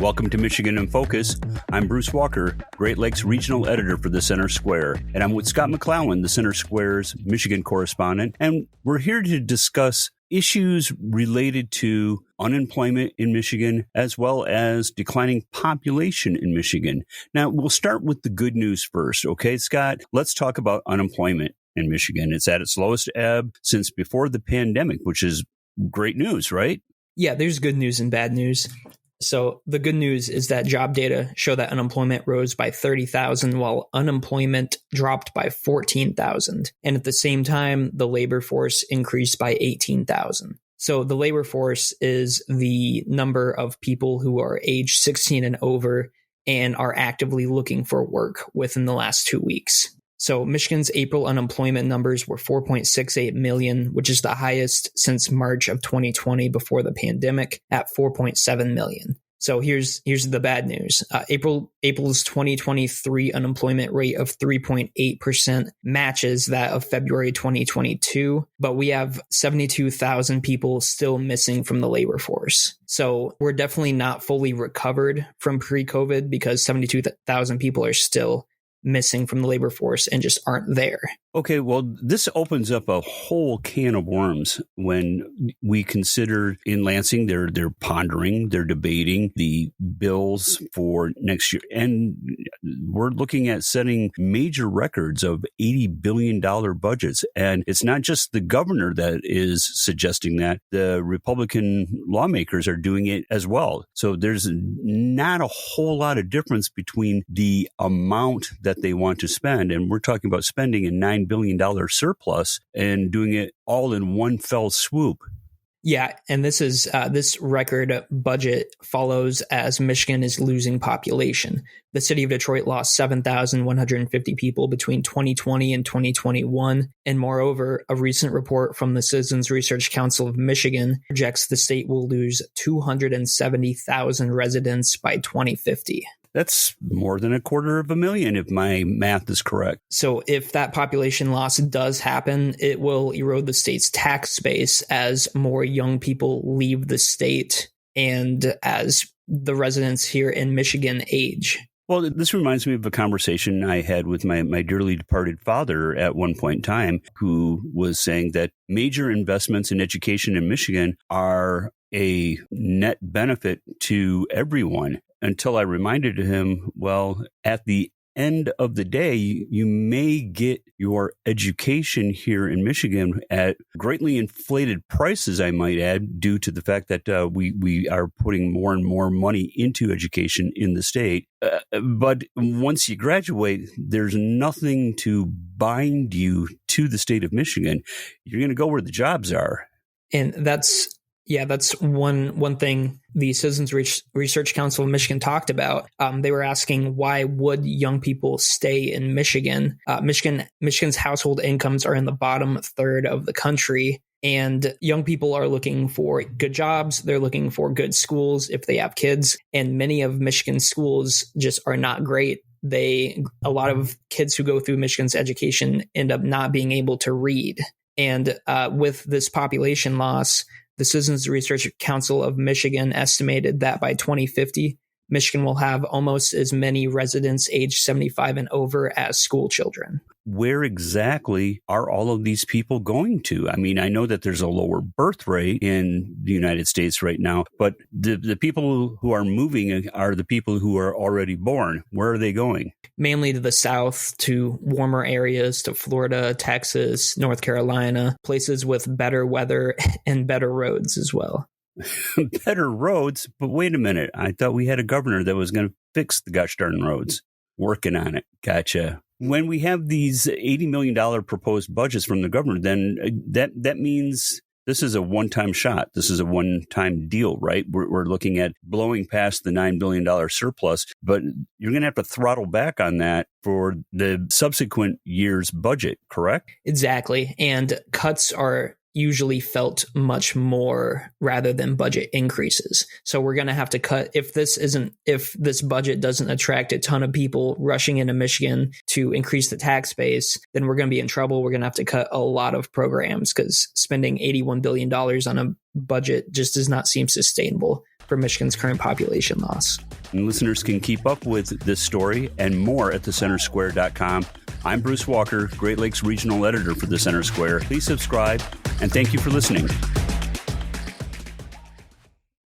Welcome to Michigan in Focus. I'm Bruce Walker, Great Lakes Regional Editor for the Center Square, and I'm with Scott McClellan, the Center Square's Michigan correspondent, and we're here to discuss issues related to unemployment in Michigan, as well as declining population in Michigan. Now, we'll start with the good news first, okay, Scott? Let's talk about unemployment in Michigan. It's at its lowest ebb since before the pandemic, which is great news, right? Yeah, there's good news and bad news. So the good news is that job data show that unemployment rose by 30,000 while unemployment dropped by 14,000. And at the same time, the labor force increased by 18,000. So the labor force is the number of people who are age 16 and over and are actively looking for work within the last 2 weeks. So Michigan's April unemployment numbers were 4.68 million, which is the highest since March of 2020 before the pandemic at 4.7 million. So here's the bad news. April's 2023 unemployment rate of 3.8% matches that of February 2022, but we have 72,000 people still missing from the labor force. So we're definitely not fully recovered from pre-COVID because 72,000 people are still missing from the labor force and just aren't there. Okay, well, this opens up a whole can of worms when we consider in Lansing, they're pondering, they're debating the bills for next year. And we're looking at setting major records of $80 billion budgets. And it's not just the governor that is suggesting that. The Republican lawmakers are doing it as well. So there's not a whole lot of difference between the amount that they want to spend. And we're talking about spending a $9 billion surplus and doing it all in one fell swoop. Yeah, and this record budget follows as Michigan is losing population. The city of Detroit lost 7,150 people between 2020 and 2021. And moreover, a recent report from the Citizens Research Council of Michigan projects the state will lose 270,000 residents by 2050. That's more than 250,000 if my math is correct. So if that population loss does happen, it will erode the state's tax base as more young people leave the state and as the residents here in Michigan age. Well, this reminds me of a conversation I had with my dearly departed father at one point in time, who was saying that major investments in education in Michigan are a net benefit to everyone. Until I reminded him, well, at the end of the day, you may get your education here in Michigan at greatly inflated prices, I might add, due to the fact that we are putting more and more money into education in the state. But once you graduate, there's nothing to bind you to the state of Michigan. You're going to go where the jobs are. And that's one thing the Citizens Research Council of Michigan talked about. They were asking, why would young people stay in Michigan? Michigan's household incomes are in the bottom third of the country, and young people are looking for good jobs. They're looking for good schools if they have kids, and many of Michigan's schools just are not great. A lot of kids who go through Michigan's education end up not being able to read. And with this population loss, the Citizens Research Council of Michigan estimated that by 2050, Michigan will have almost as many residents aged 75 and over as school children. Where exactly are all of these people going to? I mean, I know that there's a lower birth rate in the United States right now, but the people who are moving are the people who are already born. Where are they going? Mainly to the south, to warmer areas, to Florida, Texas, North Carolina, places with better weather and better roads as well. Better roads? But wait a minute. I thought we had a governor that was going to fix the gosh darn roads. Working on it. Gotcha. When we have these $80 million proposed budgets from the governor, then that means this is a one-time shot. This is a one-time deal, right? We're looking at blowing past the $9 billion surplus, but you're going to have to throttle back on that for the subsequent year's budget, correct? Exactly. And cuts are usually felt much more rather than budget increases. So we're going to have to cut if this budget doesn't attract a ton of people rushing into Michigan to increase the tax base, then we're going to be in trouble. We're going to have to cut a lot of programs because spending $81 billion on a budget just does not seem sustainable for Michigan's current population loss. And listeners can keep up with this story and more at thecentersquare.com. I'm Bruce Walker, Great Lakes Regional Editor for The Center Square. Please subscribe, and thank you for listening.